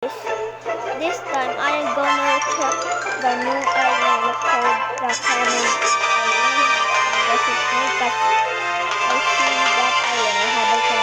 This time I am gonna check the new island called the Carmen Island. This is me because I see that island. I haven't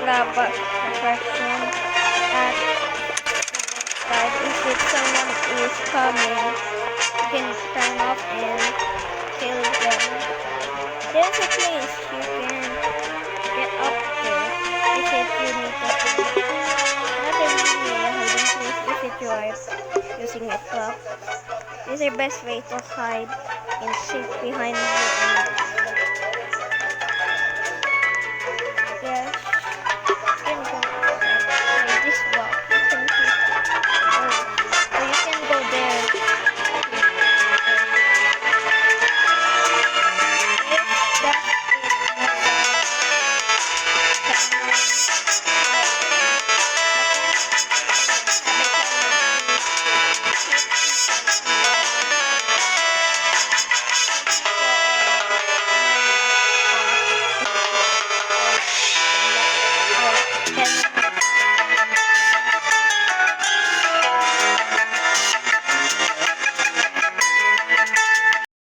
lava attraction at but if someone is coming, you can turn off and kill them. There's a place you can get up to if you need to kill. Not really a hiding place if you are using a clock. This is the best way to hide and sit behind you and